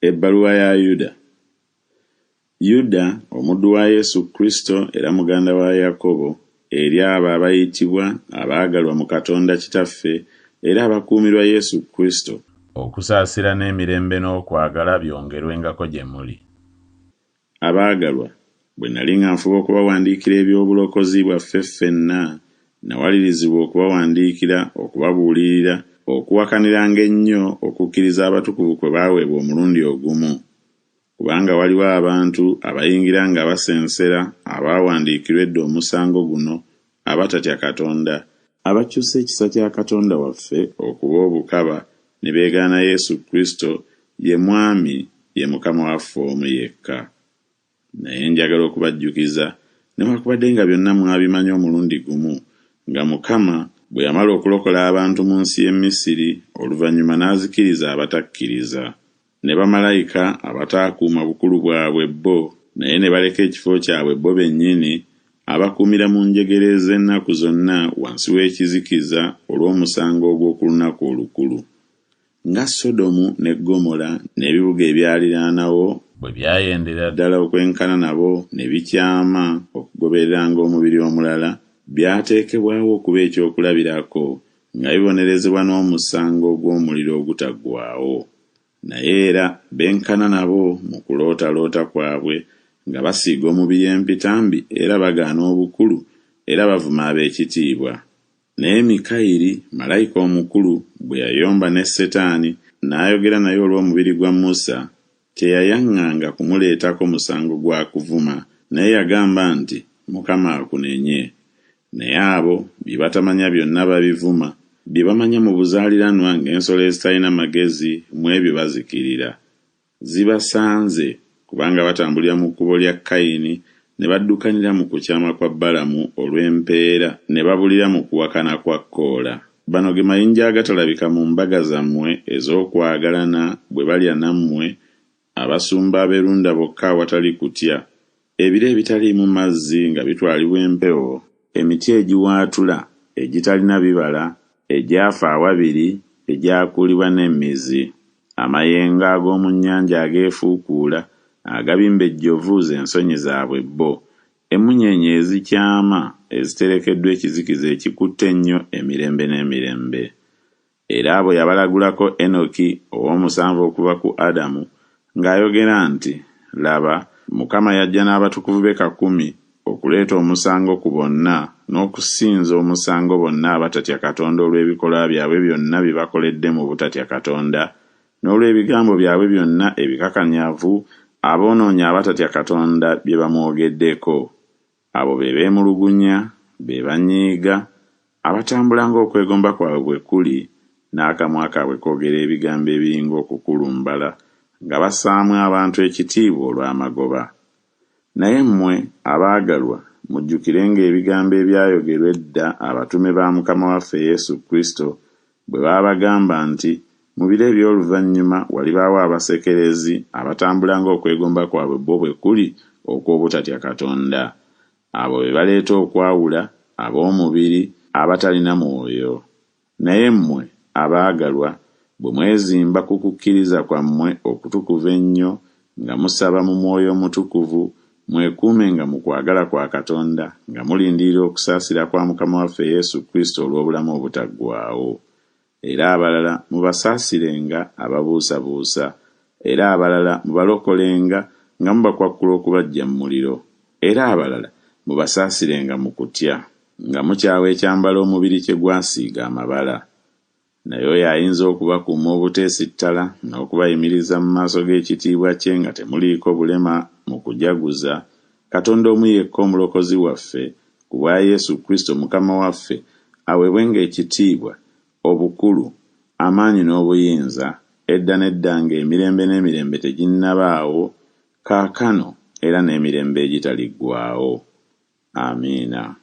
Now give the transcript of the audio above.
Ebbaluwa ya Yuda. Yuda, omuddu wa Yesu Kristo era muganda wa Yakobo, eri abo abayitibwa abaagalwa mu Katonda Kitaffe era abakuumirwa Yesu Kristo, okusaasira n'emirembe n'okwagala byongerwengako gye muli. Abaagalwa, bwe nali nga nfuba okubawandiikira ebyobulokozi bwaffe ffenna, nawalirizibwa okubawandiikira, okubabuulirira, okuwakaniranga ennyo okukkiriza abatukuvu kwe baaweebwa omulundi ogumu. Kubanga waliwo abantu abayingira nga basensera abaawandiikirwa edda omusango guno, abatatya Katonda, abakyusa ekisa kya Katonda waffe okuba obukaba, ne beegaana Yesu Kristo ye Mwami, ye Mukama waffe omu yekka. Naye njagala okubajjukiza, newaakubadde nga byonna mwabimanya omulundi gumu, nga Mukama bwe yamala okulokola abantu mu nsi y'e Misiri, oluvannyuma n'azikiriza abatakkiriza. Ne bamalayika abataakuuma bukulu bwabwe bo, naye ne baleka ekifo kyabwe bo bennyini, abakuumira mu njegere z'ennaku zonna wansi w'ekizikiza olw'omusango ogw'oku lunaku olukulu. Nga Sodomu ne Ggomola n'ebibuga ebyaliraanawo bwe byayendera ddala okwenkana nabo ne bikyama okugobereranga omubiri omulala, byateekebwawo okuba ekyokulabirako nga bibonerezebwa n'omusango gw'omuliro ogutaggwaawo. Naye era benkana nabo mu kulootaloota kwabwe nga basiiga omubiri empitambi era bagaana obukulu era bavuma ab'ekitiibwa. Naye Mikayiri, malayika omukulu, bwe yayomba ne Setaani n'ayogera naye olw'omubiri gwa Musa, teyayaŋŋanga kumuleetako musango gwa kuvuma, naye yagamba nti, Mukama akunenye. Naye abo bye batamanya byonna babivuma, bye bamanya mu buzaaliranwa ng'ensolo ezitalina magezi mu ebyo bazikirira. Zibasanze, kubanga batambulira mu kkubo lya Kayini, ne baddukanira mu kukyama kwa Balamu olw'empeera, ne babulira mu kuwakana kwa Koola. Bano ge mayinja agatalabika mu mbaga zammwe ez'okwagalana bwe balya nammwe, abasumba abeerunda bokka awatali kutya, ebire ebitaliimu mazzi nga bitwalibwa empewo, emiti egiwaatula egitalina bibala, egyafa awabiri, egyakuulibwa n'emmizi, amayengo ag'omu nnyanja ageefuukuula, agabimba ejjovu z'ensonyi zaabwe bo, emunyeenye ezikyama eziterekeddwa ekizikiza ekikutte ennyo emirembe n'emirembe. Era abo yabalagulako Enoki ow'omusanvu okuva ku Adamu, ng'ayogera nti, laba, Mukama yajja n'abatukuvu be 100 okuleeta omusango ku bonna n'okusinza omusango bonna abatatya Katonda olw'ebikolwa byabwe byonna bye bakoledde mu butatya Katonda, n'olw'ebigambo byabwe byonna ebikakanyavu aboonoonyi abatatya Katonda bye bamwogeddeko. Abo be beemulugunya, be banyiiga, abatambula ng'okwegomba kwabwe bwe kuli, n'akamwa kaabwe koogera ebigambo ebiyinga okukulumbala, nga bassaamu abantu ekitiibwa olw'amagoba. Naye mmwe abaagalwa, mujjukirenga ebigambo ebyayogerwa edda abatume ba Mukama waffe Yesu Kristo bwe baabagamba nti, mu biro eby'oluvannyuma walibaawo abasekerezi abatambula ng'okwegomba kwabwe bo bwe kuli okw'obutatya Katonda. Abo be baleeta okwawula, ab'omubiri, abatalina mwoyo. Naye mmwe abaagalwa, bwe mwezimba ku kukkiriza kwammwe okutukuvu ennyo, nga musaba mu Mwoyo Omutukuvu, mwekuumenga mu kwagala kwa Katonda, nga mulindirira okusaasira kwa Mukama waffe Yesu Kristo olw'obulamu obutaggwaawo. Era abalala mubasaasirenga ababuusabuusa, era abalala mubalokolenga nga mubakwakkula okubaggya mu muliro, era abalala mubasaasirenga mu kutya, nga mukyawa ekyambalo omubiri kye gwasiiga amabala. Naye oyo ayinza okubakuuma obuteesittala n'okubayimiriza mu maaso g'ekitiibwa kye nga temuliiko bulema mu kujaguza, Katonda omu yekka omulokozi waffe, ku bwa Yesu Kristo Mukama waffe, aweebwenga ekitiibwa, obukulu, amaanyi n'obuyinza, edda n'edda ng'emirembe n'emirembe teginnabaawo, kaakano era n'emirembe egitaliggwaawo. Amiina.